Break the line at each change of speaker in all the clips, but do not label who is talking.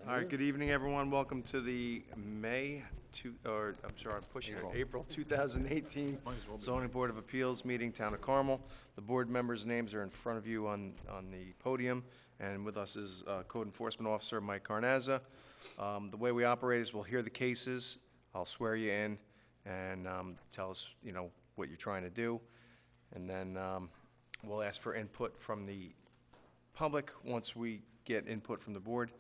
All right, good evening, everyone. Welcome to the April 2018 Zoning Board of Appeals meeting, Town of Carmel. The board members' names are in front of you on the podium, and with us is Code Enforcement Officer Mike Carnazza. The way we operate is we'll hear the cases, I'll swear you in, and tell us, what you're trying to do, and then we'll ask for input from the public once we get input from the board,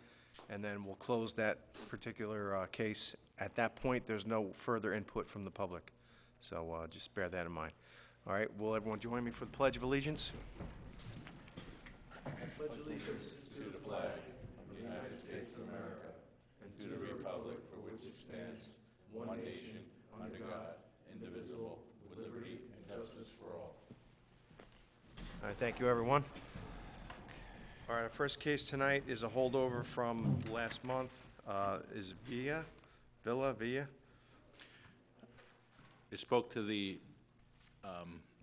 and then we'll close that particular case. At that point, there's no further input from the public, so just bear that in mind. All right, will everyone join me for the Pledge of Allegiance?
I pledge allegiance to the flag of the United States of America and to the republic for which it stands, one nation, under God, indivisible, with liberty and justice for all.
All right, thank you, everyone. All right, our first case tonight is a holdover from last month. Is Villa?
I spoke to the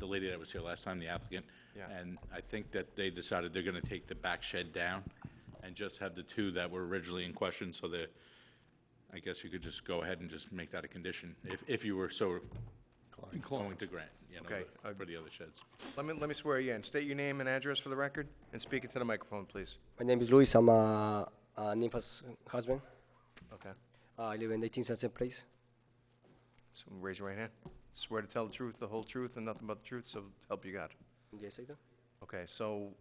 lady that was here last time, the applicant,
Yeah.
and I think that they decided they're gonna take the back shed down and just have the two that were originally in question, so I guess you could just go ahead and just make that a condition, if you were so inclined to grant,
Okay.
for the other sheds.
Let me swear you in. State your name and address for the record, and speak into the microphone, please.
My name is Luis. I'm Nympha's husband.
Okay.
I live in 18 Sunset Place.
So raise your right hand. Swear to tell the truth, the whole truth, and nothing but the truth, so help you God.
Yes, I do.
Okay, so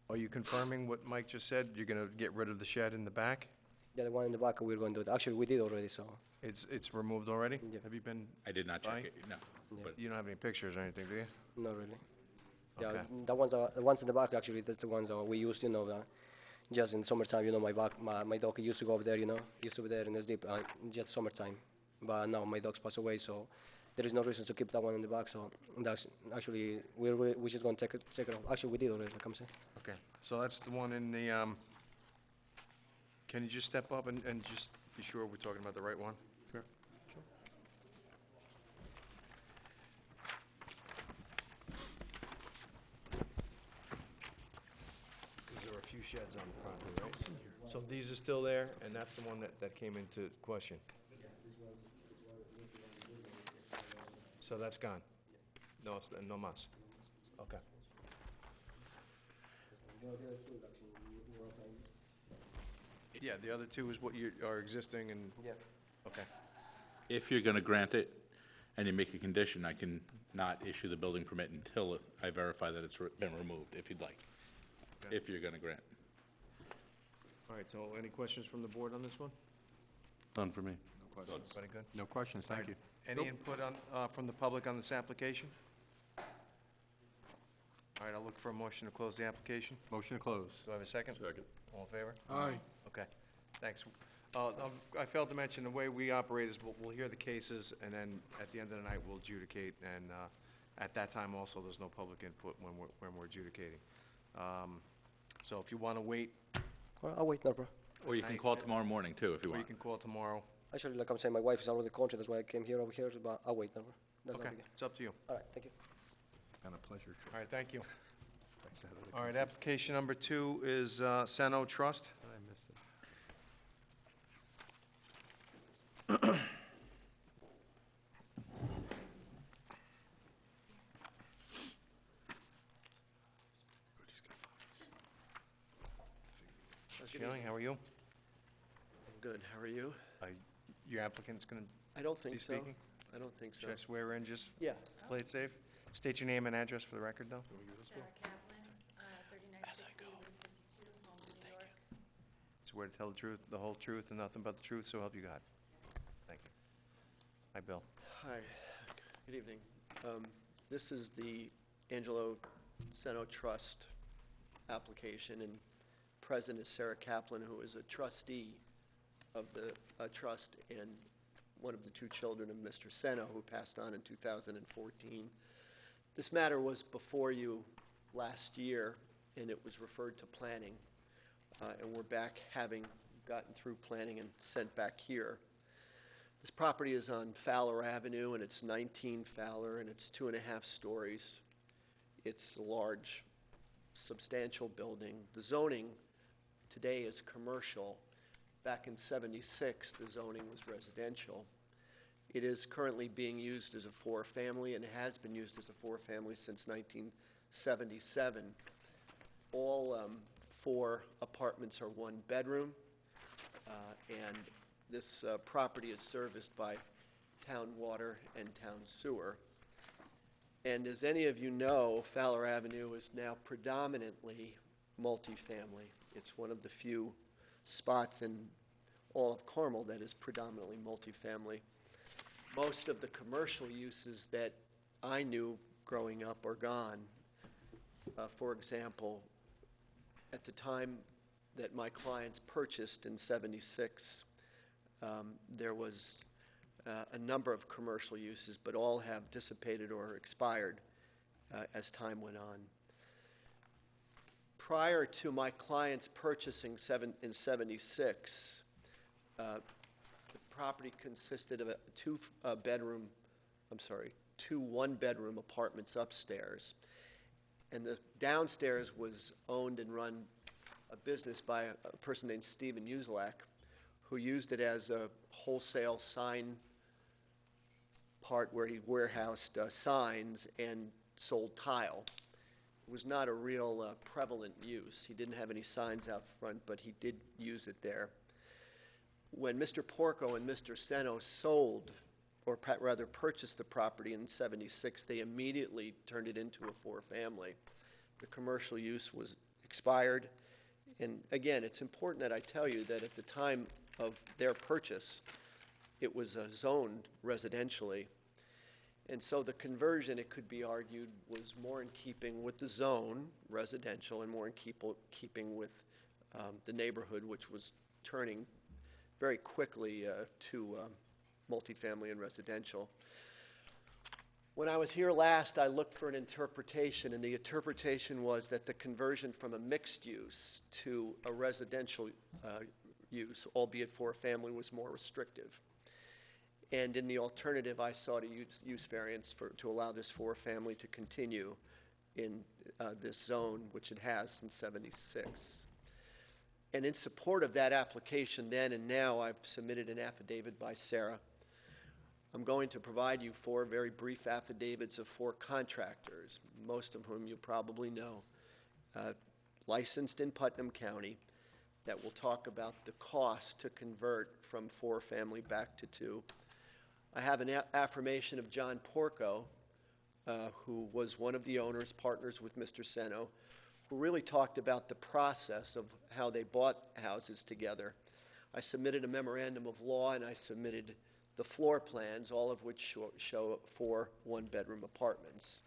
are you confirming what Mike just said? You're gonna get rid of the shed in the back?
Yeah, the one in the back, we're going to do it. Actually, we did already, so.
It's removed already?
Yeah.
Have you been?
I did not
by?
check it, no, but
You don't have any pictures or anything, do you?
Not really. Yeah,
Okay.
the ones in the back, actually, that's the ones that we used, just in summertime, my dog used to go over there, used to be there in the sleep, just summertime. But now my dog's passed away, so there is no reason to keep that one in the back, so that's actually, we're just going to take it off. Actually, we did already, like I'm saying.
Okay, so that's the one in the, can you just step up and just be sure we're talking about the right one?
Sure.
Because there are a few sheds on the property, right? So these are still there, and that's the one that came into question? So that's gone? No, no mas? Okay. Yeah, the other two is what are existing and?
Yeah.
Okay.
if you're gonna grant it and you make a condition, I can not issue the building permit until I verify that it's been removed, if you'd like,
Okay.
if you're gonna grant.
All right, so any questions from the board on this one?
None for me.
No questions. Everybody good?
No questions, thank you.
Any input from the public on this application? All right, I'll look for a motion to close the application.
Motion to close.
Do I have a second?
Second.
All in favor?
Aye.
Okay, thanks. I failed to mention, the way we operate is we'll hear the cases, and then at the end of the night, we'll adjudicate, and at that time also, there's no public input when we're adjudicating. So if you want to wait,
I'll wait, no, bro.
Or you can call tomorrow morning, too, if you
or you
want.
can call tomorrow.
Actually, like I'm saying, my wife is out of the country, that's why I came here over here, but I'll wait, no, bro. That's
Okay,
not big.
it's up to you.
All right, thank you.
Been a pleasure.
All right, thank you. All right, application number 2 is Seno Trust.
I missed it.
Schilling, how are you?
I'm good. How are you?
Your applicant's going
I don't
to be
think so.
speaking?
I don't think so.
Should I swear in, just
Yeah.
play it safe? State your name and address for the record, though.
Sarah Kaplan, 3960 Route 52, Homewood, New York.
Swear to tell the truth, the whole truth, and nothing but the truth, so help you God. Thank you. Hi, Bill.
Hi. Good evening. This is the Angelo Seno Trust application, and present is Sarah Kaplan, who is a trustee of the trust and one of the two children of Mr. Seno, who passed on in 2014. This matter was before you last year, and it was referred to planning, and we're back having gotten through planning and sent back here. This property is on Fowler Avenue, and it's 19 Fowler, and it's 2.5 stories. It's a large, substantial building. The zoning today is commercial, Back in '76, the zoning was residential. It is currently being used as a four-family and has been used as a four-family since 1977. All four apartments are one bedroom, and this property is serviced by town water and town sewer. And as any of you know, Fowler Avenue is now predominantly multifamily. It's one of the few spots in all of Carmel that is predominantly multifamily. Most of the commercial uses that I knew growing up are gone. For example, at the time that my clients purchased in '76, there was a number of commercial uses, but all have dissipated or expired as time went on. Prior to my clients purchasing in '76, the property consisted of two one-bedroom apartments upstairs. And the downstairs was owned and run a business by a person named Stephen Uselak, who used it as a wholesale sign part where he warehoused signs and sold tile. It was not a real prevalent use. He didn't have any signs out front, but he did use it there. When Mr. Porco and Mr. Seno sold, or rather purchased the property in '76, they immediately turned it into a four-family. The commercial use was expired. And again, it's important that I tell you that at the time of their purchase, it was zoned residentially. And so the conversion, it could be argued, was more in keeping with the zone, residential, and more in keeping with the neighborhood, which was turning very quickly to multifamily and residential. When I was here last, I looked for an interpretation, and the interpretation was that the conversion from a mixed use to a residential use, albeit for a family, was more restrictive. And in the alternative, I sought a use variance to allow this four-family to continue in this zone, which it has since '76. And in support of that application then and now, I've submitted an affidavit by Sarah. I'm going to provide you four very brief affidavits of four contractors, most of whom you probably know, licensed in Putnam County, that will talk about the cost to convert from four-family back to two. I have an affirmation of John Porco, who was one of the owners, partners with Mr. Seno, who really talked about the process of how they bought houses together. I submitted a memorandum of law, and I submitted the floor plans, all of which show four one-bedroom apartments.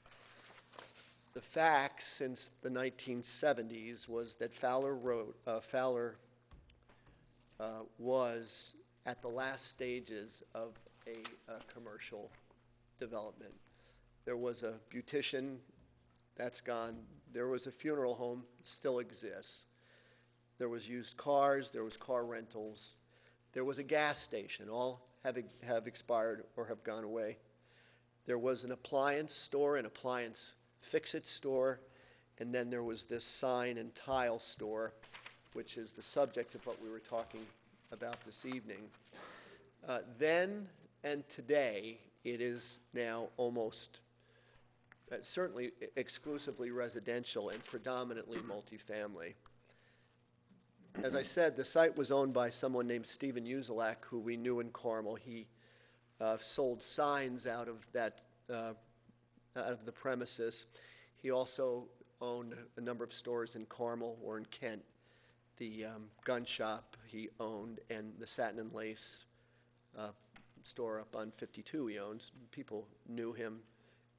The facts since the 1970s was that Fowler was at the last stages of a commercial development. There was a beautician, that's gone. There was a funeral home, still exists. There was used cars, there was car rentals. There was a gas station, all have expired or have gone away. There was an appliance store, an appliance fix-it store, and then there was this sign and tile store, which is the subject of what we were talking about this evening. Then and today, it is now almost, certainly exclusively residential and predominantly multifamily. As I said, the site was owned by someone named Stephen Uselak, who we knew in Carmel. He sold signs out of that, out of the premises. He also owned a number of stores in Carmel or in Kent. The gun shop he owned, and the Satin and Lace store up on 52 he owns. People knew him,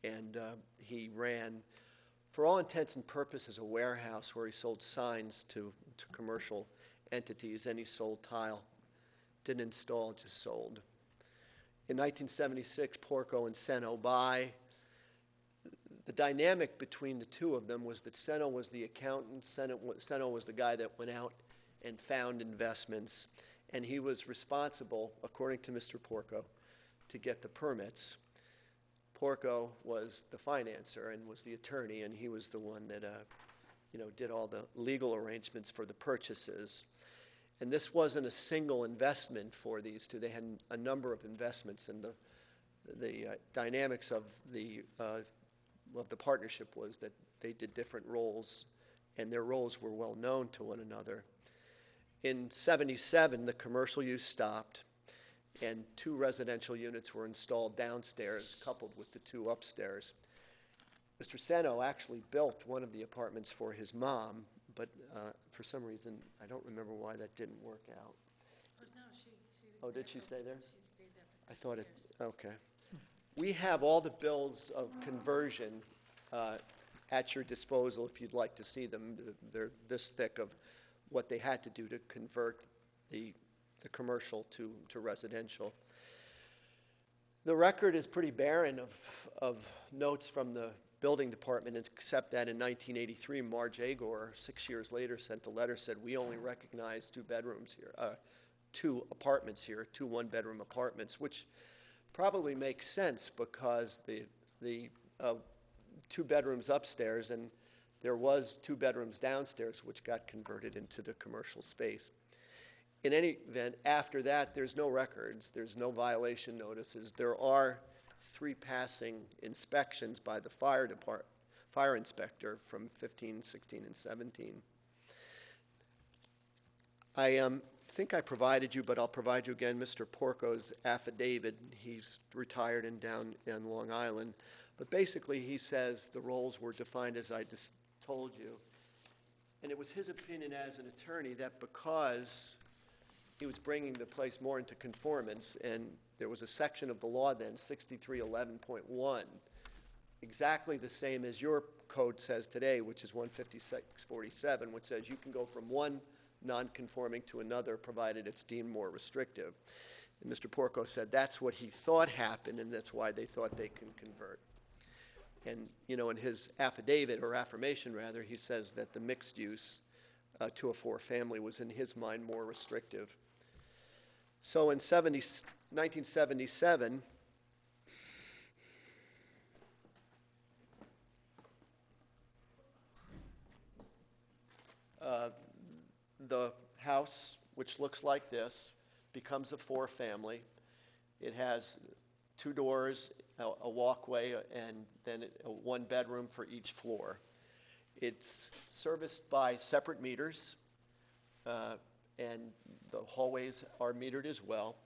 and he ran, for all intents and purposes, a warehouse where he sold signs to commercial entities, and he sold tile. Didn't install, just sold. In 1976, Porco and Seno buy. The dynamic between the two of them was that Seno was the accountant, Seno was the guy that went out and found investments, and he was responsible, according to Mr. Porco, to get the permits. Porco was the financer and was the attorney, and he was the one that did all the legal arrangements for the purchases. And this wasn't a single investment for these two. They had a number of investments, and the dynamics of the partnership was that they did different roles, and their roles were well known to one another. In '77, the commercial use stopped, and 2 residential units were installed downstairs, coupled with the 2 upstairs. Mr. Seno actually built one of the apartments for his mom, but for some reason, I don't remember why that didn't work out.
Oh, no, she was.
Oh,
there
did she
for-
stay there?
She stayed there for
I
30
thought it,
years.
okay. We have all the bills of conversion at your disposal if you'd like to see them. They're this thick of what they had to do to convert the commercial to residential. The record is pretty barren of notes from the building department, except that in 1983, Marge Agor, 6 years later, sent a letter, said, we only recognize 2 bedrooms here, 2 apartments here, 2 one-bedroom apartments, which probably makes sense because the 2 bedrooms upstairs, and there was 2 bedrooms downstairs, which got converted into the commercial space. In any event, after that, there's no records, there's no violation notices. There are 3 passing inspections by the fire inspector from 15, 16, and 17. I think I provided you, but I'll provide you again, Mr. Porco's affidavit. He's retired and down in Long Island. But basically, he says the roles were defined as I just told you. And it was his opinion as an attorney that because he was bringing the place more into conformance, and there was a section of the law then, 6311.1, exactly the same as your code says today, which is 15647, which says you can go from one non-conforming to another, provided it's deemed more restrictive. And Mr. Porco said that's what he thought happened, and that's why they thought they can convert. And, you know, in his affidavit, or affirmation rather, he says that the mixed use to a 4-family was in his mind more restrictive. So in 1977, the house, which looks like this, becomes a 4-family. It has 2 doors, a walkway, and then a 1 bedroom for each floor. It's serviced by separate meters, and the hallways are metered as well.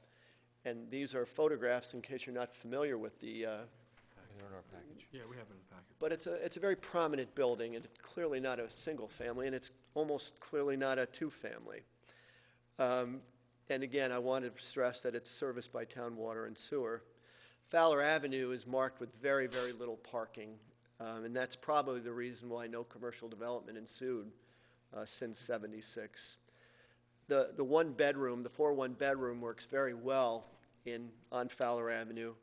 And these are photographs, in case you're not familiar with the,
They're in our package. Yeah, we have it in the package.
but it's a very prominent building, and it's clearly not a single family, and it's almost clearly not a 2-family. And again, I want to stress that it's serviced by town water and sewer. Fowler Avenue is marked with very, very little parking, and that's probably the reason why no commercial development ensued since '76. The 1-bedroom, the 4 one-bedroom works very well on Fowler Avenue.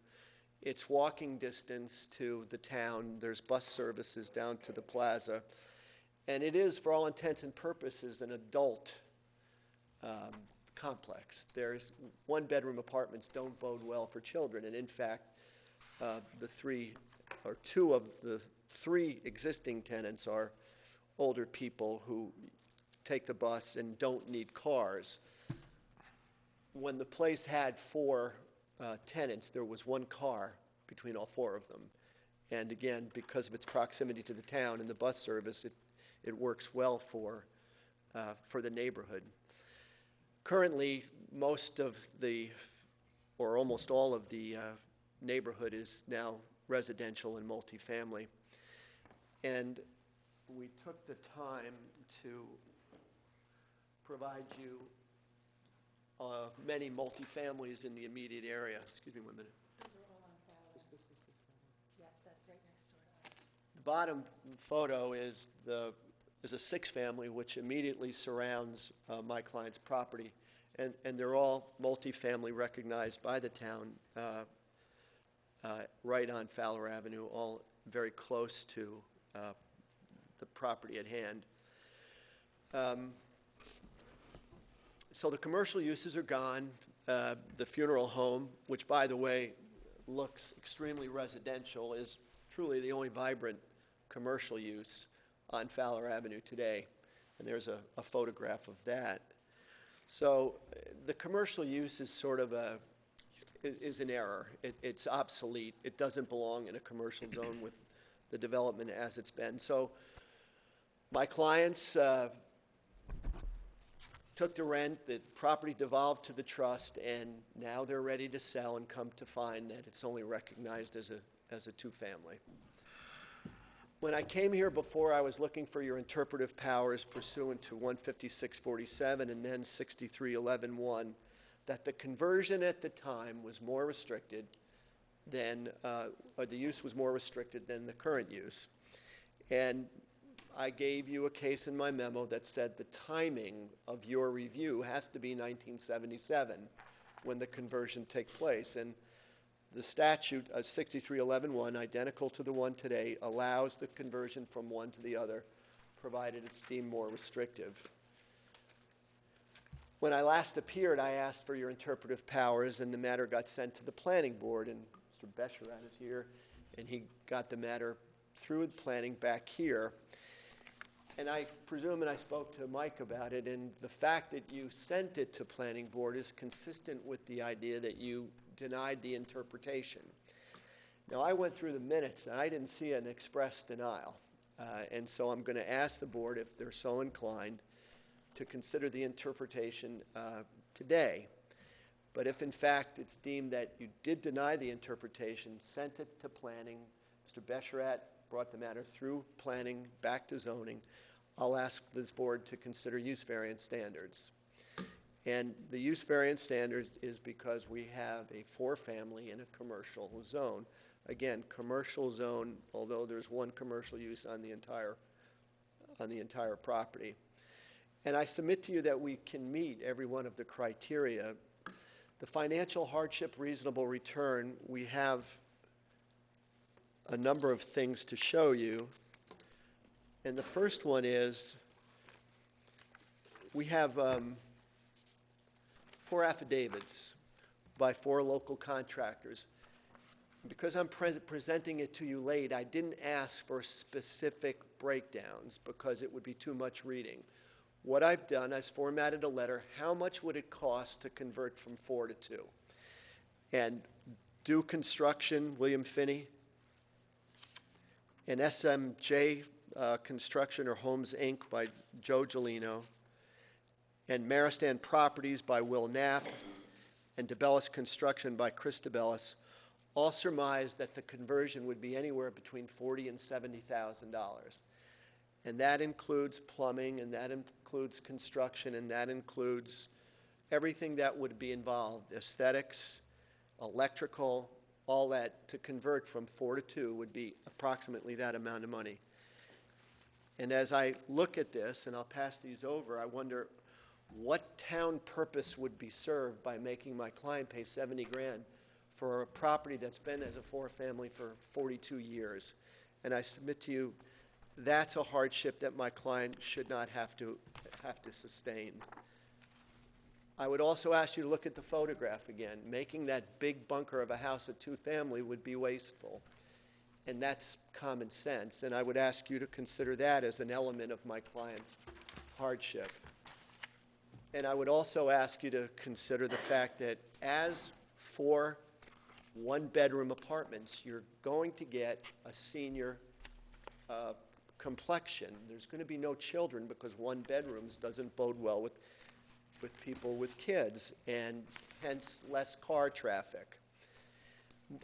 It's walking distance to the town. There's bus services down to the plaza. And it is, for all intents and purposes, an adult complex. There's 1-bedroom apartments don't bode well for children. And in fact, 2 of the 3 existing tenants are older people who take the bus and don't need cars. When the place had 4 tenants, there was 1 car between all 4 of them. And again, because of its proximity to the town and the bus service, it works well for the neighborhood. Currently, most of the, or almost all of the neighborhood is now residential and multifamily. And we took the time to provide you many multifamilies in the immediate area. Excuse me 1 minute.
Those are all on Fowler. Yes, that's right next door to us.
The bottom photo is a 6-family which immediately surrounds my client's property, and they're all multifamily recognized by the town right on Fowler Avenue, all very close to the property at hand. So the commercial uses are gone. The funeral home, which, by the way, looks extremely residential, is truly the only vibrant commercial use on Fowler Avenue today. And there's a photograph of that. So the commercial use is sort of is an error. It's obsolete. It doesn't belong in a commercial zone with the development as it's been. So my clients took the rent, the property devolved to the trust, and now they're ready to sell and come to find that it's only recognized as a two-family. When I came here before, I was looking for your interpretive powers pursuant to 15647 and then 6311.1, that the conversion at the time was more restricted than, or the use was more restricted than the current use. And I gave you a case in my memo that said the timing of your review has to be 1977 when the conversion took place. And the statute of 6311.1, identical to the one today, allows the conversion from one to the other, provided it's deemed more restrictive. When I last appeared, I asked for your interpretive powers, and the matter got sent to the planning board, and Mr. Besherat is here, and he got the matter through the planning back here. And I presume, and I spoke to Mike about it, and the fact that you sent it to planning board is consistent with the idea that you denied the interpretation. Now, I went through the minutes, and I didn't see an express denial. And so I'm going to ask the board, if they're so inclined, to consider the interpretation today. But if, in fact, it's deemed that you did deny the interpretation, sent it to planning, Mr. Besherat brought the matter through planning back to zoning, I'll ask this board to consider use variance standards. And the use variance standards is because we have a four-family in a commercial zone. Again, commercial zone, although there's one commercial use on the entire property. And I submit to you that we can meet every one of the criteria. The financial hardship, reasonable return, we have a number of things to show you. And the first one is we have 4 affidavits by 4 local contractors. Because I'm presenting it to you late, I didn't ask for specific breakdowns because it would be too much reading. What I've done is formatted a letter. How much would it cost to convert from 4 to 2? And Do Construction, William Finney, and SMJ Construction or Homes, Inc. by Joe Gelino, and Maristan Properties by Will Knapp, and DeBellis Construction by Chris DeBellis, all surmised that the conversion would be anywhere between $40,000 and $70,000. And that includes plumbing, and that includes construction, and that includes everything that would be involved, aesthetics, electrical, all that. To convert from 4 to 2 would be approximately that amount of money. And as I look at this, and I'll pass these over, I wonder what town purpose would be served by making my client pay $70,000 for a property that's been as a 4-family for 42 years. And I submit to you, that's a hardship that my client should not have to sustain. I would also ask you to look at the photograph again. Making that big bunker of a house a 2-family would be wasteful. And that's common sense. And I would ask you to consider that as an element of my client's hardship. And I would also ask you to consider the fact that as for 1-bedroom apartments, you're going to get a senior complexion. There's going to be no children because 1 bedrooms doesn't bode well with people with kids, and hence less car traffic.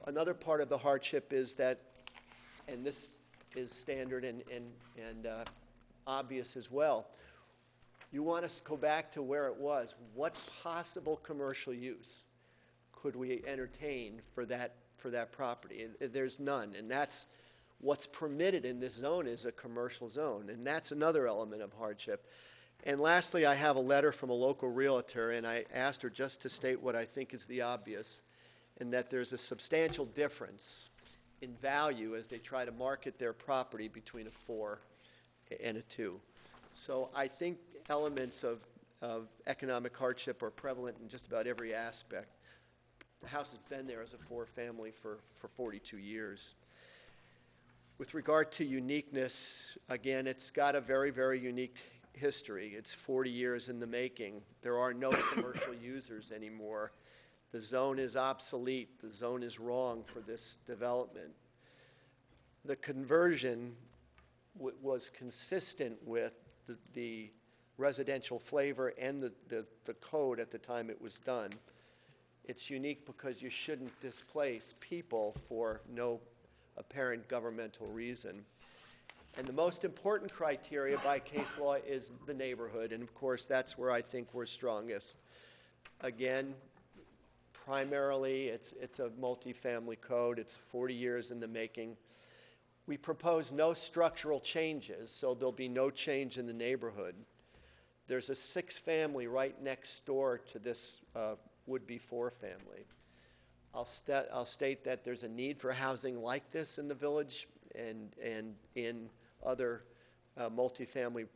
Another part of the hardship is that, and this is standard and obvious as well, you want us to go back to where it was. What possible commercial use could we entertain for that property? There's none, and that's what's permitted in this zone is a commercial zone, and that's another element of hardship. And lastly, I have a letter from a local realtor, and I asked her just to state what I think is the obvious, and that there's a substantial difference in value as they try to market their property between a 4 and a 2. So I think elements of economic hardship are prevalent in just about every aspect. The house has been there as a 4-family for 42 years. With regard to uniqueness, again, it's got a very, very unique history. It's 40 years in the making. There are no commercial users anymore. The zone is obsolete. The zone is wrong for this development. The conversion was consistent with the residential flavor and the code at the time it was done. It's unique because you shouldn't displace people for no apparent governmental reason. And the most important criteria by case law is the neighborhood, and of course, that's where I think we're strongest. Again, primarily, it's a multifamily code. It's 40 years in the making. We propose no structural changes, so there'll be no change in the neighborhood. There's a 6-family right next door to this would-be 4-family. I'll state that there's a need for housing like this in the village and in other multifamily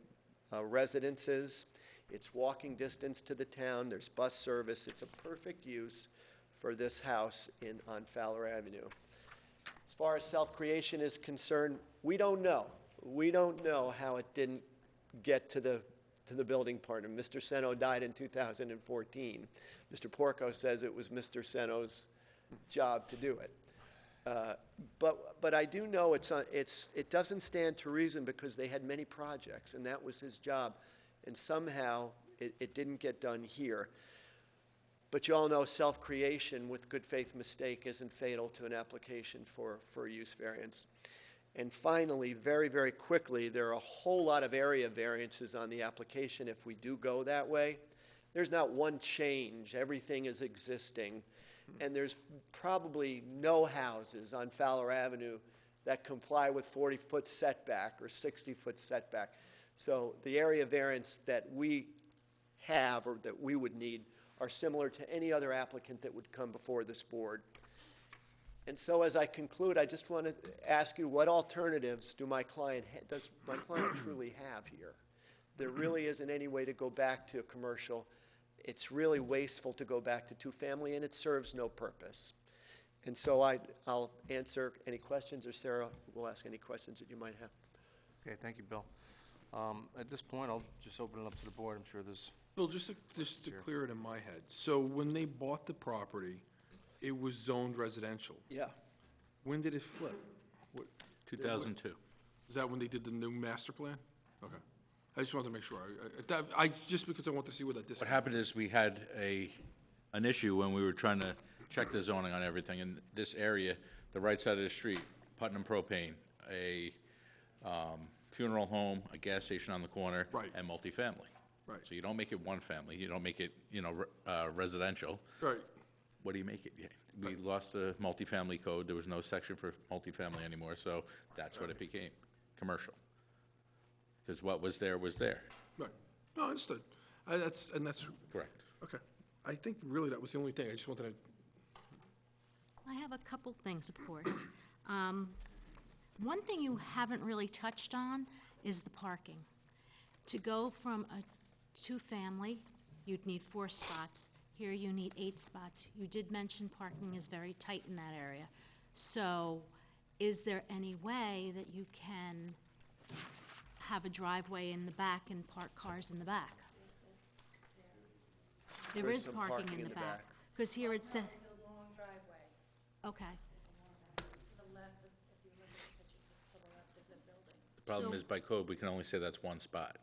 residences. It's walking distance to the town. There's bus service. It's a perfect use for this house on Fowler Avenue. As far as self-creation is concerned, we don't know. We don't know how it didn't get to the building partner. Mr. Seno died in 2014. Mr. Porco says it was Mr. Seno's job to do it. But I do know it doesn't stand to reason because they had many projects, and that was his job. And somehow it didn't get done here. But you all know self-creation with good faith mistake isn't fatal to an application for a use variance. And finally, very, very quickly, there are a whole lot of area variances on the application if we do go that way. There's not one change. Everything is existing. And there's probably no houses on Fowler Avenue that comply with 40-foot setback or 60-foot setback. So the area variance that we have or that we would need are similar to any other applicant that would come before this board. And so as I conclude, I just want to ask you, what alternatives does my client truly have here? There really isn't any way to go back to a commercial. It's really wasteful to go back to 2-family, and it serves no purpose. And so I'll answer any questions, or Sarah will ask any questions that you might have.
Okay, thank you, Bill. At this point, I'll just open it up to the board. I'm sure there's,
Bill, just to clear it in my head, so when they bought the property, it was zoned residential.
Yeah.
When did it flip?
2002.
Is that when they did the new master plan? Okay. I just wanted to make sure. Just because I want to see what that
What
discount.
happened is we had an issue when we were trying to check the zoning on everything. In this area, the right side of the street, Putnam Propane, a funeral home, a gas station on the corner.
Right.
And multifamily.
Right.
So you don't make it 1-family, you don't make it, residential.
Right.
What do you make it? Yeah, we lost the multifamily code. There was no section for multifamily anymore, so that's what it became, commercial. Because what was there was there.
Right. No, understood. That's
Correct.
okay. I think really that was the only thing. I just wanted to.
I have a couple things, of course. One thing you haven't really touched on is the parking. To go from a 2-family, you'd need 4 spots. Here you need 8 spots. You did mention parking is very tight in that area. So is there any way that you can have a driveway in the back and park cars in the back? There
There's
is
some
parking in the back. Because here it says,
It's a long driveway.
okay.
To the left, if you look at the pictures, it's to the left of the building.
The problem
So-
is by code, we can only say that's 1 spot.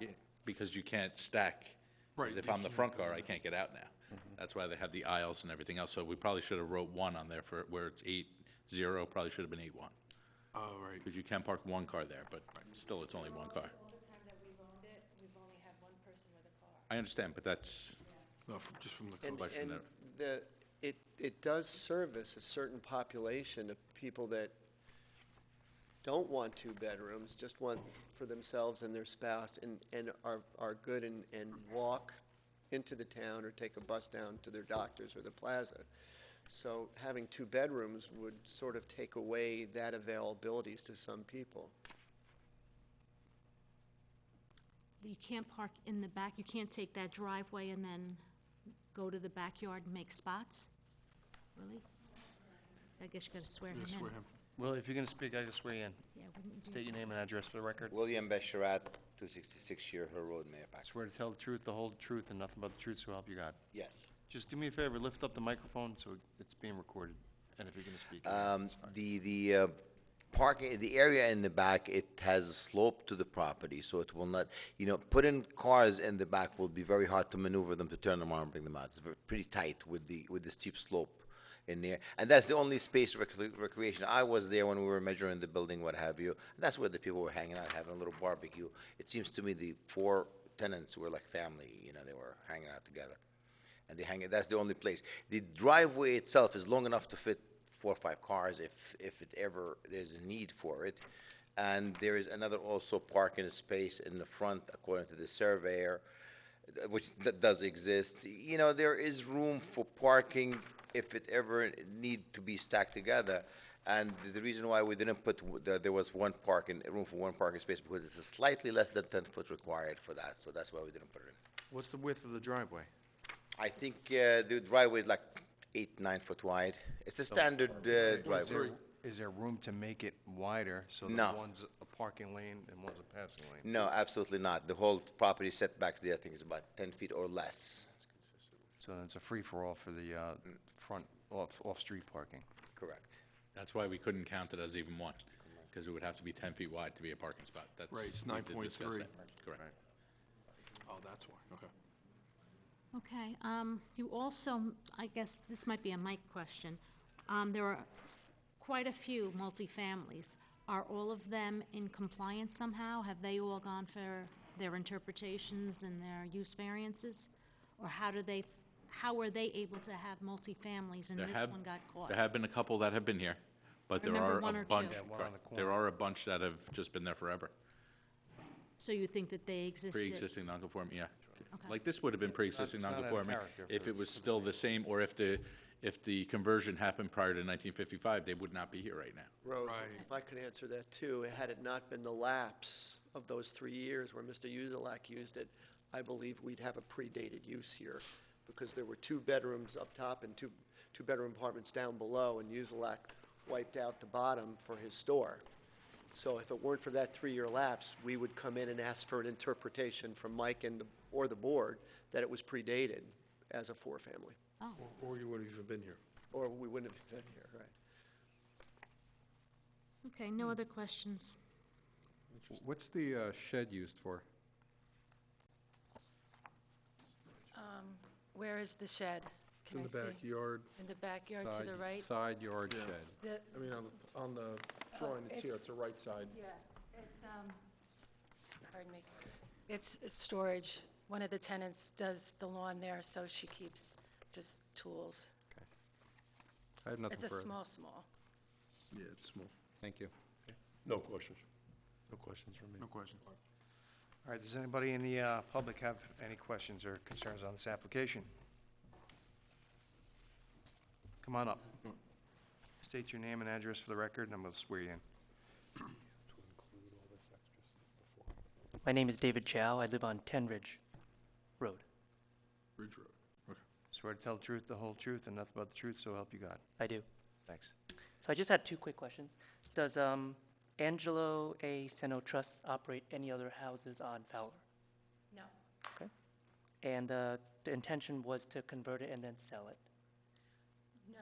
Yeah, because you can't stack. 'Cause
Right,
if
you
I'm the front car, I can't get out now. That's why they have the aisles and everything else. So we probably should have wrote 1 on there for where it's 8-0, probably should have been 8-1.
Oh, right.
Because you can park 1 car there, but still, it's only 1 car.
All the time that we've owned it, we've only had one person with a car.
I understand, but that's,
No, just from the
And,
code.
question
and it does service a certain population of people that don't want 2 bedrooms, just want for themselves and their spouse, and are good and walk into the town or take a bus down to their doctors or the plaza. So having 2 bedrooms would sort of take away that availability to some people.
You can't park in the back, you can't take that driveway and then go to the backyard and make spots? Really? I guess you gotta swear him
Yeah,
in.
swear him.
Well, if you're going to speak, I just swear you in.
Yeah, wouldn't you
State your name and address for the record.
William Besharat, 266 Sheer Hill Road, Mayor Pack.
Swear to tell the truth, the whole truth, and nothing but the truth, so help you God.
Yes.
Just do me a favor, lift up the microphone so it's being recorded, and if you're going to speak.
The parking, the area in the back, it has a slope to the property, so it will not, putting cars in the back will be very hard to maneuver them, to turn them on and bring them out. It's pretty tight with the steep slope in there. And that's the only space recreation. I was there when we were measuring the building, what have you. And that's where the people were hanging out, having a little barbecue. It seems to me the 4 tenants were like family, they were hanging out together. And that's the only place. The driveway itself is long enough to fit 4 or 5 cars if it ever, there's a need for it. And there is another also parking space in the front, according to the surveyor, which that does exist. There is room for parking if it ever need to be stacked together. And the reason why we didn't put, there was room for 1 parking space, because it's a slightly less than 10 foot required for that, so that's why we didn't put it in.
What's the width of the driveway?
I think the driveway is like 8, 9 foot wide. It's a standard driveway.
Is there room to make it wider so that
No.
one's a parking lane and one's a passing lane?
No, absolutely not. The whole property setbacks there, I think, is about 10 feet or less.
So then it's a free-for-all for the front, off-street parking.
Correct.
That's why we couldn't count it as even one, because it would have to be 10 feet wide to be a parking spot. That's,
Right, it's
we did discuss
9.3.
that. Correct.
Oh, that's why, okay.
Okay, you also, I guess this might be a Mike question. There are quite a few multifamilies. Are all of them in compliance somehow? Have they all gone for their interpretations and their use variances? Or how were they able to have multifamilies and
There
this
have-
one got caught?
There have been a couple that have been here, but there
Remember
are
one or
a
two.
bunch,
Yeah,
one on
correct.
the
There
corner.
are a bunch that have just been there forever.
So you think that they existed?
Pre-existing non-conforming, yeah.
Okay.
Like this would have been pre-existing
It's not out of
non-conforming
character
if
for-
it was still the same, or if the conversion happened prior to 1955, they would not be here right now.
Rose,
Right.
if I could answer that too, had it not been the lapse of those 3 years where Mr. Uzelak used it, I believe we'd have a predated use here, because there were 2 bedrooms up top and two-bedroom apartments down below, and Uzelak wiped out the bottom for his store. So if it weren't for that 3-year lapse, we would come in and ask for an interpretation from Mike or the board that it was predated as a 4-family,
Oh,
Or you wouldn't have even been here.
or we wouldn't have been here, right?
okay, no other questions?
What's the shed used for?
Where is the shed?
It's
Can
in
I
the
see?
backyard.
In the backyard to the right?
Side yard
Yeah.
shed.
The-
I mean, on the drawing, it's here,
it's-
it's the right side.
Yeah, it's, pardon me. It's storage. One of the tenants does the lawn there, so she keeps just tools.
I have nothing
It's a
further.
small.
Yeah, it's small.
Thank you.
No questions.
No questions from me.
No question.
All right, does anybody in the public have any questions or concerns on this application? Come on up. State your name and address for the record, and I'm going to swear you in.
My name is David Chow. I live on Ten Ridge Road.
Ridge Road, okay.
Swear to tell the truth, the whole truth, and nothing but the truth, so help you God.
I do.
Thanks.
So I just had 2 quick questions. Does Angelo A. Seno Trust operate any other houses on Fowler?
No.
Okay. And the intention was to convert it and then sell it.
No,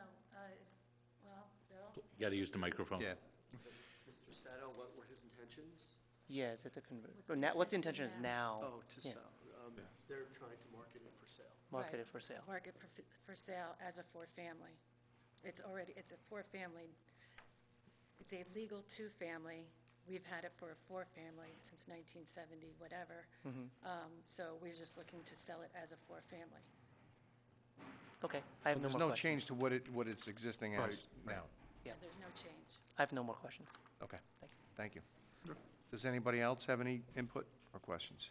well, Bill?
You gotta use the microphone.
Yeah.
Mr. Sato, what were his intentions?
Yeah, is it to convert?
What's the
What's the
intention
intention is
now?
now?
Oh, to
Yeah.
sell. They're trying to market it for sale.
Market
Right.
it for sale.
Market for sale as a 4-family. It's a 4-family. It's a legal 2-family. We've had it for a 4-family since 1970, whatever. So we're just looking to sell it as a 4-family.
Okay, I have no
There's
more
no
questions.
change to what it's existing as now.
Yeah.
There's no change.
I have no more questions.
Okay,
Thank you.
thank you. Does anybody else have any input or questions?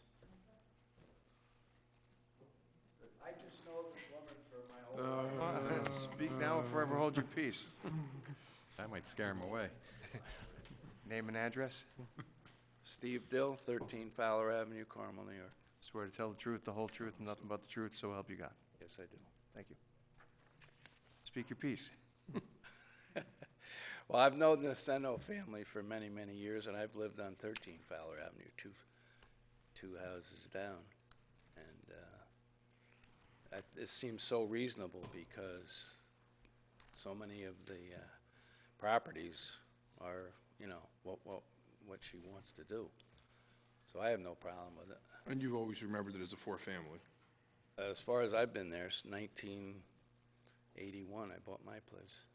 I just know this woman for my whole
Speak now or forever hold your peace.
That might scare him away.
Name and address.
Steve Dill, 13 Fowler Avenue, Carmel, New York.
Swear to tell the truth, the whole truth, and nothing but the truth, so help you God.
Yes, I do.
Thank you. Speak your piece.
Well, I've known the Seno family for many, many years, and I've lived on 13 Fowler Avenue, two houses down. And this seems so reasonable because so many of the properties are, you know, what she wants to do. So I have no problem with it.
And you've always remembered it as a four-family.
As far as I've been there, since 1981, I bought my place.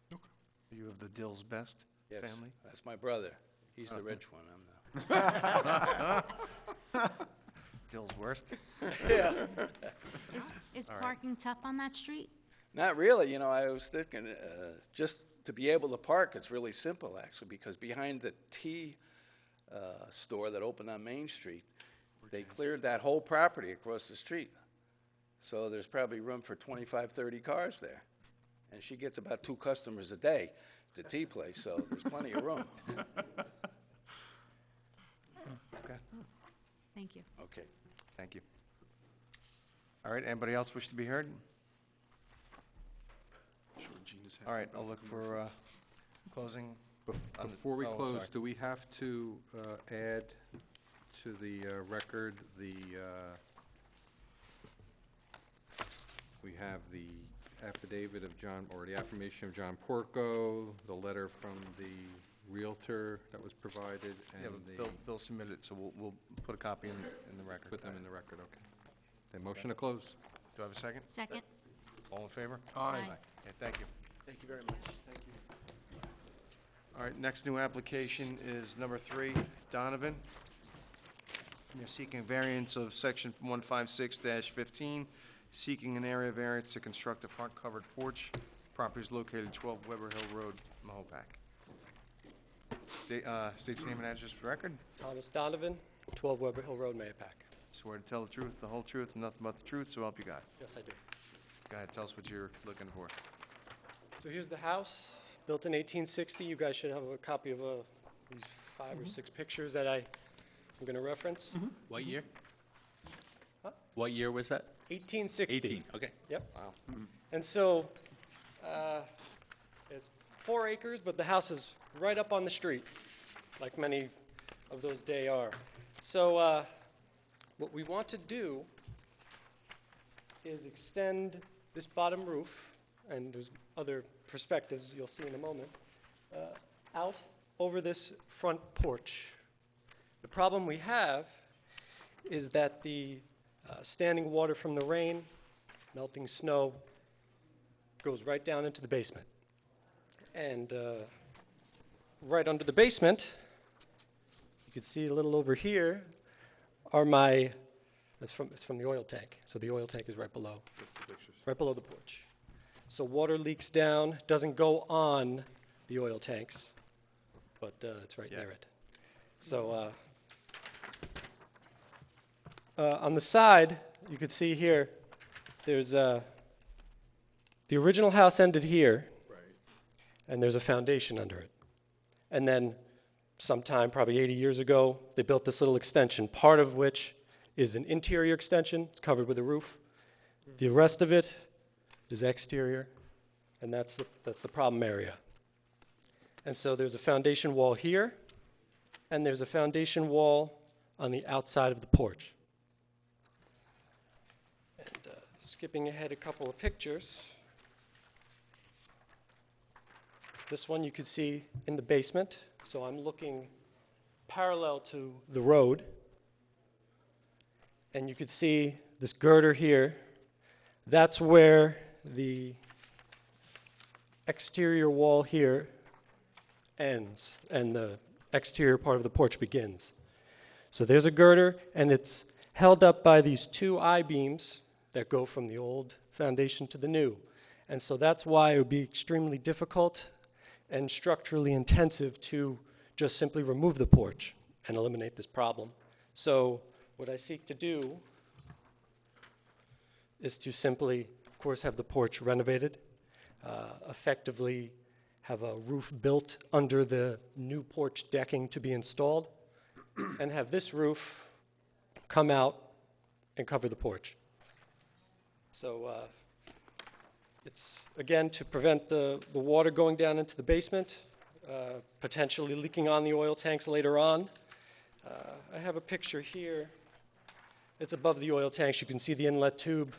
You have the Dill's Best
Yes,
family?
that's my brother. He's the rich one, I'm the...
Dill's Worst?
Yeah.
Is
All right.
parking tough on that street?
Not really, you know, I was thinking, just to be able to park, it's really simple, actually, because behind the tea store that opened on Main Street, they cleared that whole property across the street. So there's probably room for 25, 30 cars there. And she gets about 2 customers a day at the tea place, so there's plenty of room.
Okay,
Thank you.
Okay.
thank you. All right, anybody else wish to be heard?
Sure, Gina's happy
All right,
about
I'll
the
look
commercial.
for closing. on the-
Before we
oh,
close,
sorry.
do we have to add to the record we have the affidavit of John, or the affirmation of John Porco, the letter from the Realtor that was provided,
Yeah,
and
but Bill submitted it, so we'll put a copy in the record.
put them in the record, okay. The motion to close.
Do I have a second?
Second?
All in favor?
Aye.
Okay, thank you.
Thank you very much. Thank you.
All right, next new application is number 3, Donovan. They're seeking variance of section 156-15, seeking an area variance to construct a front covered porch. Property is located 12 Weber Hill Road, Mahopac. State your name and address for the record.
Thomas Donovan, 12 Weber Hill Road, Mayapack.
Swear to tell the truth, the whole truth, and nothing but the truth, so help you God.
Yes, I do.
Go ahead, tell us what you're looking for.
So here's the house, built in 1860. You guys should have a copy of these 5 or 6 pictures that I'm going to reference.
What year?
Huh?
What year was that?
1860.
18, okay.
Yep.
Wow.
And so it's 4 acres, but the house is right up on the street, like many of those days are. So what we want to do is extend this bottom roof, and there's other perspectives you'll see in a moment, out over this front porch. The problem we have is that the standing water from the rain, melting snow, goes right down into the basement. And right under the basement, you can see a little over here, are it's from the oil tank. So the oil tank is right below.
That's the pictures.
Right below the porch. So water leaks down, doesn't go on the oil tanks, but it's right near it. So on the side, you can see here, there's the original house ended here,
Right.
and there's a foundation under it. And then sometime, probably 80 years ago, they built this little extension, part of which is an interior extension. It's covered with a roof. The rest of it is exterior, and that's the problem area. And so there's a foundation wall here, and there's a foundation wall on the outside of the porch. And skipping ahead a couple of pictures, this one you can see in the basement. So I'm looking parallel to the road, and you can see this girder here. That's where the exterior wall here ends and the exterior part of the porch begins. So there's a girder, and it's held up by these 2 I-beams that go from the old foundation to the new. And so that's why it would be extremely difficult and structurally intensive to just simply remove the porch and eliminate this problem. So what I seek to do is to simply, of course, have the porch renovated, effectively have a roof built under the new porch decking to be installed, and have this roof come out and cover the porch. So it's, again, to prevent the water going down into the basement, potentially leaking on the oil tanks later on. I have a picture here. It's above the oil tanks. You can see the inlet tube.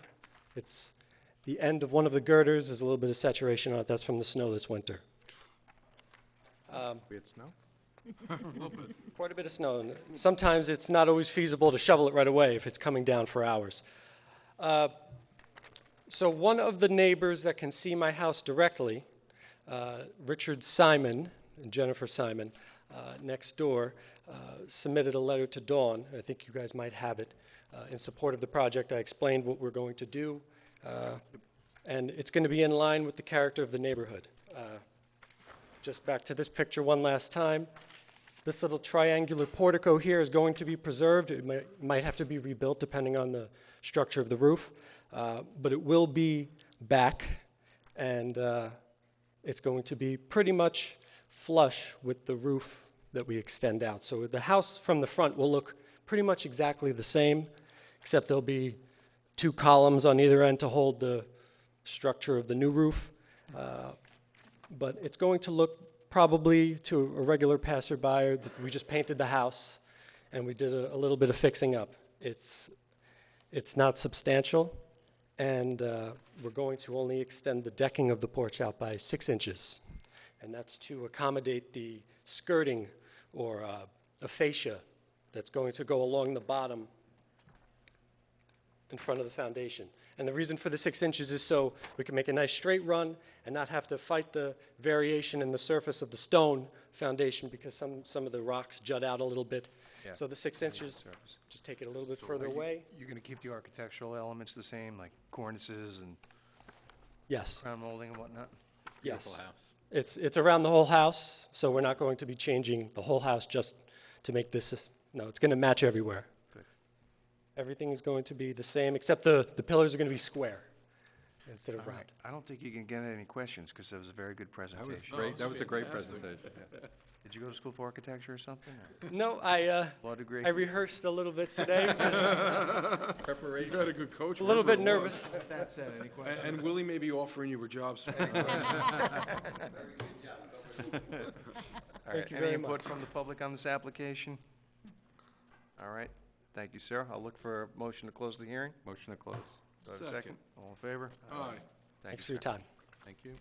It's the end of one of the girders. There's a little bit of saturation on it. That's from the snow this winter.
We had snow?
Quite a bit of snow. And sometimes it's not always feasible to shovel it right away if it's coming down for hours. So one of the neighbors that can see my house directly, Richard Simon and Jennifer Simon, next door, submitted a letter to Dawn. I think you guys might have it. In support of the project, I explained what we're going to do, and it's going to be in line with the character of the neighborhood. Just back to this picture one last time. This little triangular portico here is going to be preserved. It might have to be rebuilt depending on the structure of the roof, but it will be back, and it's going to be pretty much flush with the roof that we extend out. So the house from the front will look pretty much exactly the same, except there'll be 2 columns on either end to hold the structure of the new roof. But it's going to look probably to a regular passerby that we just painted the house and we did a little bit of fixing up. It's not substantial, and we're going to only extend the decking of the porch out by 6 inches. And that's to accommodate the skirting or a fascia that's going to go along the bottom in front of the foundation. And the reason for the 6 inches is so we can make a nice straight run and not have to fight the variation in the surface of the stone foundation, because some of the rocks jut out a little bit.
Yeah.
So the 6 inches, just take it a little bit further away.
You're going to keep the architectural elements the same, like cornices and
Yes,
crown molding and whatnot?
yes.
Beautiful house.
It's around the whole house, so we're not going to be changing the whole house just to make this, no, it's going to match everywhere.
Good.
Everything is going to be the same, except the pillars are going to be square instead of
All right.
round.
I don't think you can get any questions, because that was a very good
That was
presentation.
great, that was a great
fantastic.
presentation. yeah.
Did you go to school for architecture or something? or
No, I
Law degree?
rehearsed a little bit today.
You had a good coach.
A little
whatever
bit
it was.
nervous.
With that said, any questions?
And Willie may be offering you a job soon.
All right,
Thank you
any
very
input
much.
from the public on this application? All right, thank you, sir. I'll look for a motion to close the hearing.
Motion to close.
Do I have a second?
Second.
All in favor?
Aye.
Thanks for
you,
your
sir.
time.
Thank you.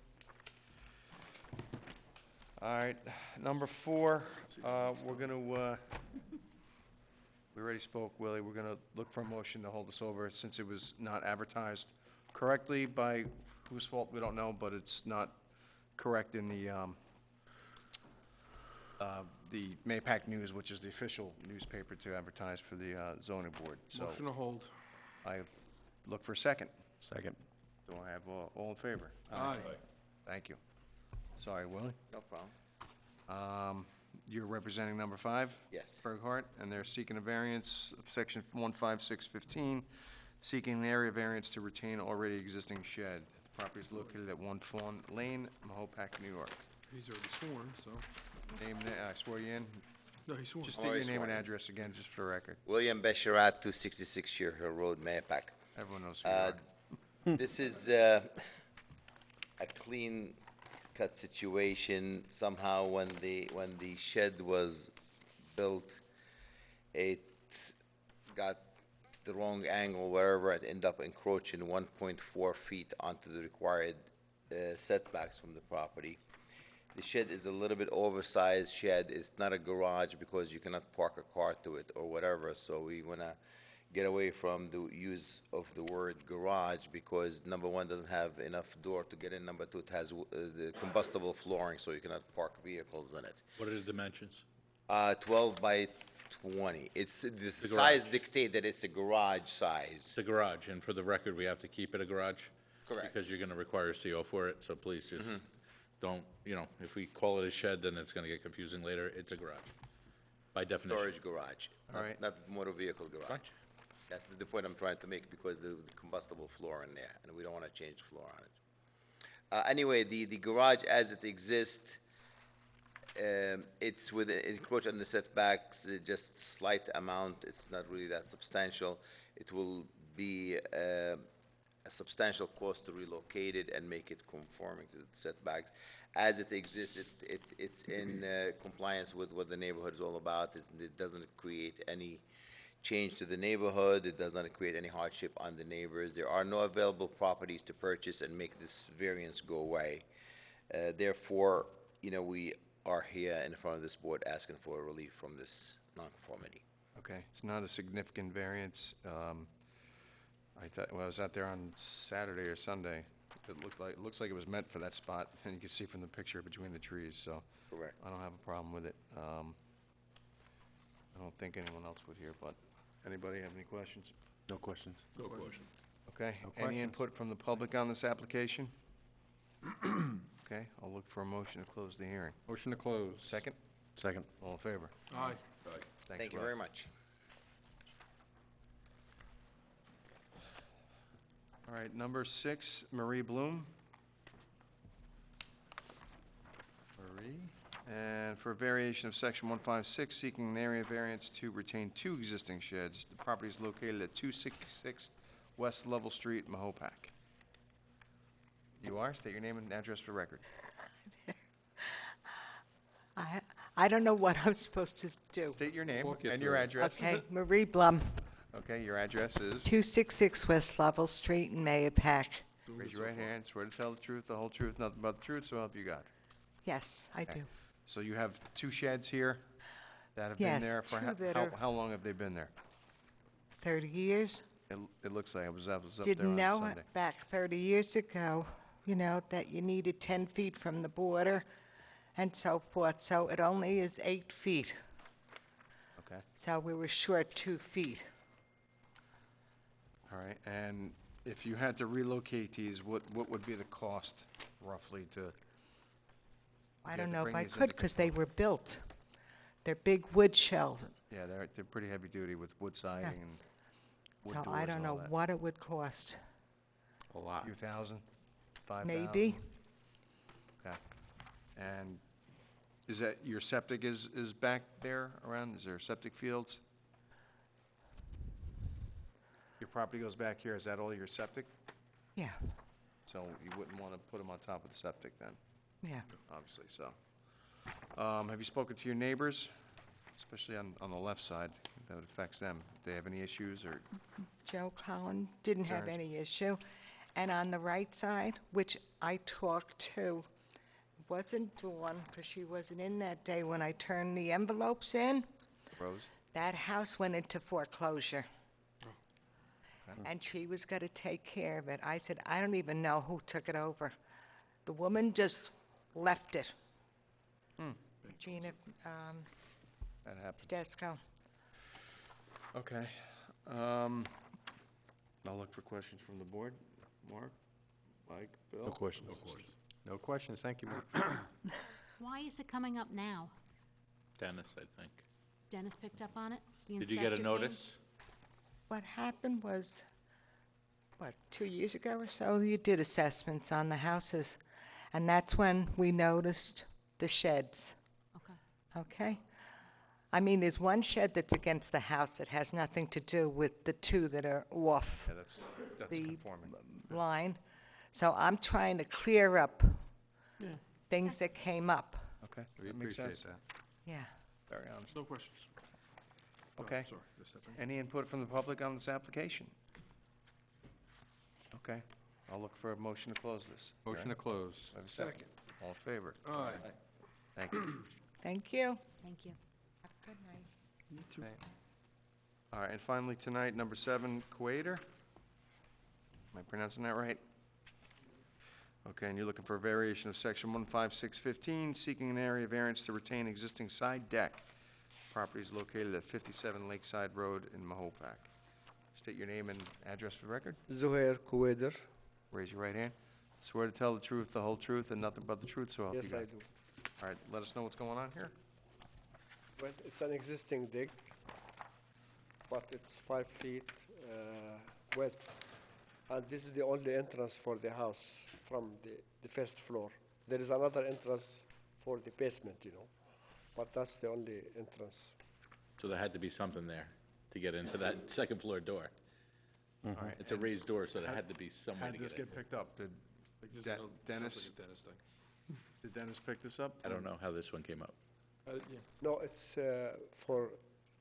All right, number 4, we're going to, we already spoke, Willie, we're going to look for a motion to hold this over since it was not advertised correctly. By whose fault, we don't know, but it's not correct in the Mapac News, which is the official newspaper to advertise for the zoning board. So
Motion to hold.
I look for a second.
Second.
Do I have all in favor?
Aye.
Thank you. Sorry, Willie.
No problem.
You're representing number 5?
Yes.
Berghart, and they're seeking a variance of section 15615, seeking an area variance to retain already existing shed. The property is located at 1 Fawn Lane, Mahopac, New York.
He's already sworn, so.
Name, I swear you in.
No, he's sworn.
Just
I'm
state your
already
name and
sworn in.
address again, just for the record.
William Besherat, 266 Sheer Hill Road, Mayapack.
Everyone knows who you are.
This is a clean-cut situation. Somehow, when the shed was built, it got the wrong angle, wherever it ended up encroaching 1.4 feet onto the required setbacks from the property. The shed is a little bit oversized shed. It's not a garage because you cannot park a car to it or whatever. So we want to get away from the use of the word garage because number 1, doesn't have enough door to get in. Number 2, it has the combustible flooring, so you cannot park vehicles in it.
What are the dimensions?
12 by 20. It's the
garage.
size dictate that it's a garage size.
It's a garage, and for the record, we have to keep it a garage?
Correct.
Because you're gonna require a CO for it, so please just don't, if we call it a shed, then it's gonna get confusing later. It's a garage, by definition.
Storage garage,
All right.
not motor vehicle garage.
Fine.
That's the point I'm trying to make because the combustible floor in there, and we don't want to change floor on it. Anyway, the garage as it exists, it's with encroach on the setbacks, just slight amount. It's not really that substantial. It will be a substantial cost to relocate it and make it conforming to the setbacks. As it exists, it's in compliance with what the neighborhood is all about. It doesn't create any change to the neighborhood. It does not create any hardship on the neighbors. There are no available properties to purchase and make this variance go away. Therefore, we are here in front of this board asking for relief from this nonconformity.
Okay, it's not a significant variance. I thought, when I was out there on Saturday or Sunday, it looks like it was meant for that spot, and you can see from the picture between the trees, so.
Correct.
I don't have a problem with it. I don't think anyone else would here, but anybody have any questions?
No questions.
No question.
Okay,
No
any
questions.
input from the public on this application? Okay, I'll look for a motion to close the hearing.
Motion to close.
Second?
Second.
All in favor?
Aye.
Thank you
a lot.
very much.
All right, number 6, Marie Bloom.
Marie?
And for a variation of section 156, seeking an area variance to retain 2 existing sheds. The property is located at 266 West Level Street, Mahopac. You are? State your name and address for record.
I don't know what I'm supposed to do.
State your name
Walk you
and your
through it.
address.
Okay, Marie Blum,
Okay, your address is?
266 West Level Street in Mayapack.
Raise your right hand, swear to tell the truth, the whole truth, nothing but the truth, so help you God.
Yes, I do.
So you have 2 sheds here that have been
Yes,
there for
2 that are-
how long have they been there?
30 years.
It looks like I was up there
Didn't
on
know
Sunday.
back 30 years ago, that you needed 10 feet from the border and so forth. So it only is 8 feet.
Okay,
So we were short 2 feet.
all right, and if you had to relocate these, what would be the cost roughly to?
I
Yeah,
don't
to
know if
bring
I
these
could
into
because they were built. They're big wood shells.
Yeah, they're pretty heavy duty with wood siding and wood
So
doors
I
and
don't
all
know
that.
what it would cost.
A lot.
Few thousand, 5,000?
Maybe.
Okay, and is that, your septic is back there around, is there septic fields? Your property goes back here, is that all your septic?
Yeah,
So you wouldn't want to put them on top of the septic then,
yeah.
obviously, so. Have you spoken to your neighbors, especially on the left side, that affects them? Do they have any issues, or,
Joe Collin didn't have
Concerns.
any issue. And on the right side, which I talked to, wasn't Dawn, because she wasn't in that day when I turned the envelopes in.
Rose?
That house went into foreclosure. And she was going to take care of it. I said, I don't even know who took it over. The woman just left it. Gina
That happens.
Tedesco.
Okay. I'll look for questions from the board. Mark, Mike, Bill?
No questions.
No questions, thank you, Mark.
Why is it coming up now?
Dennis, I think.
Dennis picked up on it? The
Did you get a
inspector came?
notice?
What happened was, 2 years ago or so, you did assessments on the houses. And that's when we noticed the sheds,
Okay.
okay? I mean, there's one shed that's against the house that has nothing to do with the 2 that are off
Yeah, that's
the
conforming.
line. So I'm trying to clear up things that came up.
Okay,
We
that makes
appreciate
sense.
that.
Yeah.
Very honest.
No questions.
Okay.
Sorry, yes, that's right.
Any input from the public on this application? Okay, I'll look for a motion to close this.
Motion to
hearing.
close.
I have a second. All in favor?
Aye.
Thank you.
Thank you.
Thank you.
Have a good night.
You too.
Okay. All right, and finally tonight, number 7, Quader. Am I pronouncing that right? Okay, and you're looking for a variation of section 15615, seeking an area variance to retain existing side deck. Property is located at 57 Lakeside Road in Mahopac. State your name and address for the record.
Zuhair Kuwaider.
Raise your right hand. Swear to tell the truth, the whole truth, and nothing but the truth, so help you
Yes,
God.
I do.
All right, let us know what's going on here.
Well, it's an existing deck, but it's 5 feet width. And this is the only entrance for the house from the first floor. There is another entrance for the basement, but that's the only entrance.
So there had to be something there to get into that second floor door.
All right.
It's a raised door, so there had to be some way
How
to
did this
get in.
get picked up? Did
Like, this
De-
sounds
Dennis?
like a Dennis thing.
Did Dennis pick this up?
I don't know how this one came up.
Yeah.
No, it's for,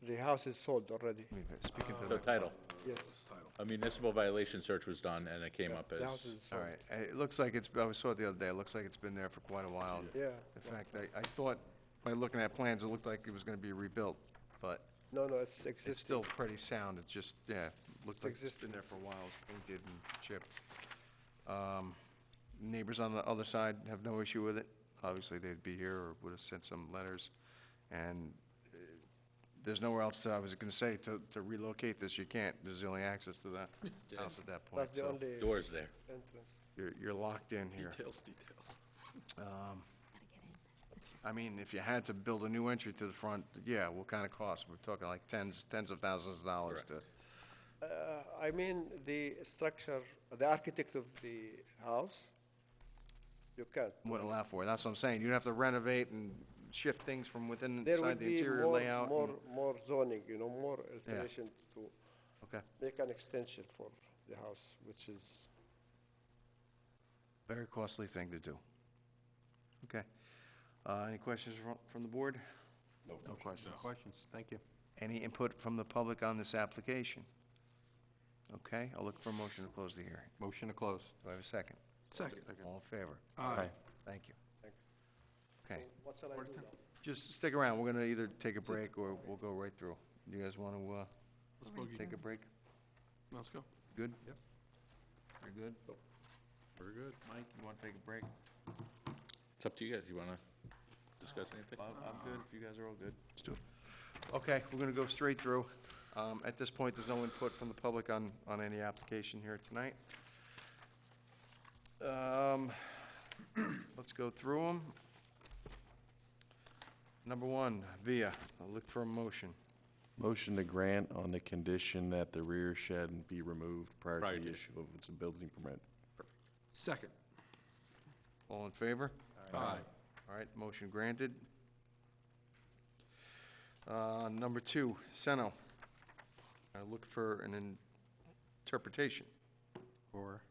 the house is sold already.
Speaking to
So
the,
title,
Yes.
Title.
a municipal violation search was done, and it came up
The house
as,
is
all
sold.
right, it looks like it's, I saw it the other day, it looks like it's been there for quite a while.
Yeah.
In fact, I thought, by looking at plans, it looked like it was gonna be rebuilt, but
No, no, it's existing.
it's still pretty sound, it's just, yeah, looks
It's
like it's
existing.
been there for a while, it's painted and chipped. Neighbors on the other side have no issue with it, obviously they'd be here or would've sent some letters, and there's nowhere else to, I was gonna say, to relocate this, you can't, there's the only access to that house at that point,
That's the
so
only
doors there.
entrance.
you're locked in here.
Details.
Gotta get in.
I mean, if you had to build a new entry to the front, yeah, what kind of cost? We're talking like tens of thousands of dollars to,
I mean, the structure, the architect of the house, you can't.
wouldn't allow for it. That's what I'm saying. You'd have to renovate and shift things from within,
There will
inside the
be
interior
more,
layout.
more,
and-
more zoning, more alteration to
Okay,
make an extension for the house, which is,
very costly thing to do. Okay. Any questions from the board?
No questions. Questions, thank you.
Any input from the public on this application? Okay, I'll look for a motion to close the hearing.
Motion to close.
Do I have a second?
Second.
All in favor?
Aye.
Thank you. Okay,
what shall I do now?
just stick around. We're gonna either take a break or we'll go right through. You guys wanna,
Let's boogie.
take a break?
Let's go.
Good?
Yep.
You're good?
We're good.
Mike, you wanna take a break?
It's up to you guys. You want to discuss anything?
I'm good, if you guys are all good. Let's do it. Okay, we're gonna go straight through. At this point, there's no input from the public on any application here tonight. Let's go through them. Number one, Via, I'll look for a motion.
Motion to grant on the condition that the rear shed be removed prior
Prior
to the
to.
issue of its building permit.
Second.
All in favor?
Aye.
All right, motion granted. Number two, Seno. I look for an interpretation
Or,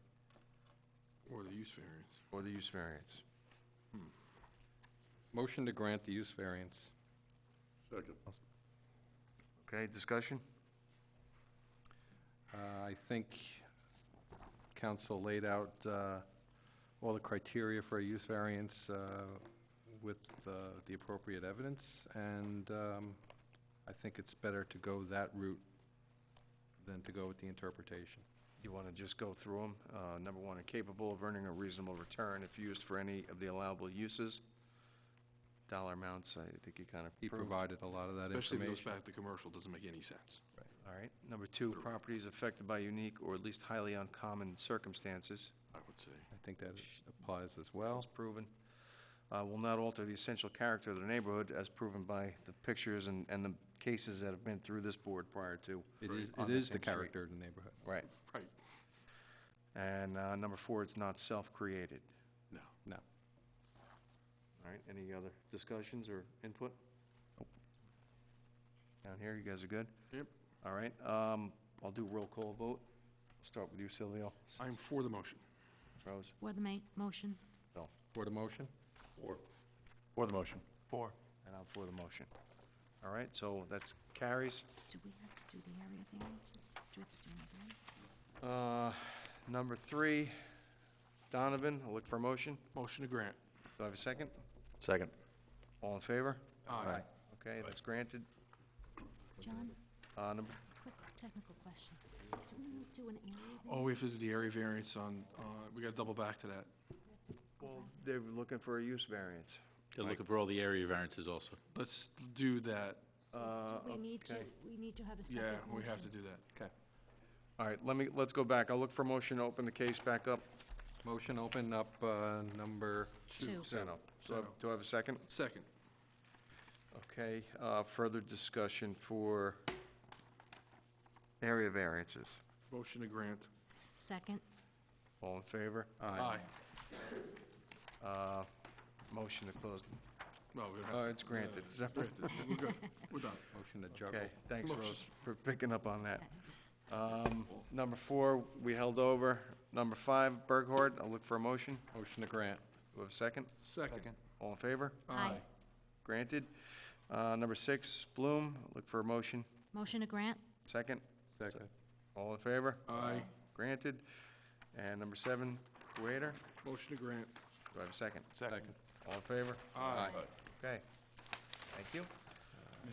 Or the use variance.
or the use variance.
motion to grant the use variance.
Okay, discussion?
I think council laid out all the criteria for a use variance with the appropriate evidence, and I think it's better to go that route than to go with the interpretation.
You want to just go through them? Number one, incapable of earning a reasonable return if used for any of the allowable uses. Dollar amounts, I think you kind of
He
proved.
provided a lot of that
Especially if it goes
information.
back to commercial, doesn't make any sense.
All right. Number two, properties affected by unique or at least highly uncommon circumstances.
I would say.
I think that applies as well.
As proven. Will not alter the essential character of the neighborhood as proven by the pictures and the cases that have been through this board prior to.
It
on
is
the
the
same street.
character of the neighborhood.
Right.
Right.
And number four, it's not self-created.
No.
No.
All right, any other discussions or input? Down here, you guys are good?
Yep.
All right, I'll do roll call vote. Start with you, Silvio.
I'm for the motion.
Rose?
For the motion.
Bill?
For the motion?
For the motion.
Four. And I'm for the motion. All right, so that's carries.
Do we have to do the area variances? Do we have to do another one?
Number three, Donovan, I'll look for a motion.
Motion to grant.
Do I have a second?
Second.
All in favor?
Aye.
Okay, that's granted.
John,
Number,
quick technical question. Do we do an area?
Oh, we have to do the area variance on, we got to double back to that.
well, they're looking for a use variance.
They're looking for all the area variances also.
Let's do that.
We need to,
okay.
we need to have a second
Yeah,
motion.
we have to do that.
Okay.
All right, let's go back. I'll look for a motion to open the case back up.
Motion open up number
Two.
Seno. Do I have a second?
Second.
Okay, further discussion for area variances.
Motion to grant.
Second.
All in favor?
Aye.
Motion to close.
No, we don't
Oh,
have
it's granted. Separate.
to. We're good. We're done.
motion to juggle.
Okay, thanks,
Motion.
Rose, for picking up on that. Number 4, we held over. Number 5, Berghort, I'll look for a motion.
Motion to grant.
Do we have a second?
Second.
All in favor?
Aye.
Granted. Number 6, Bloom, look for a motion.
Motion to grant?
Second?
Second.
All in favor?
Aye.
Granted. And number 7, Waiter,
Motion to grant.
do I have a second?
Second.
All in favor?
Aye.
Okay, thank you.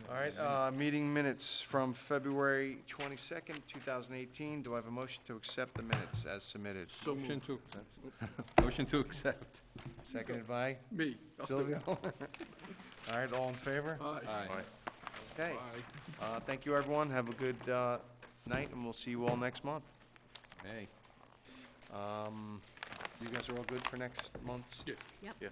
All right, meeting minutes from February 22nd, 2018. Do I have a motion to accept the minutes as submitted?
So
Motion
moved.
to accept. Motion to accept.
Seconded by
Me. I'll do it.
Silvio? All right, all in favor?
Aye.
Okay.
Aye.
Thank you, everyone. Have a good night, and we'll see you all next month.
Hey.
You guys are all good for next month's?
Yeah.
Yep.
Yeah.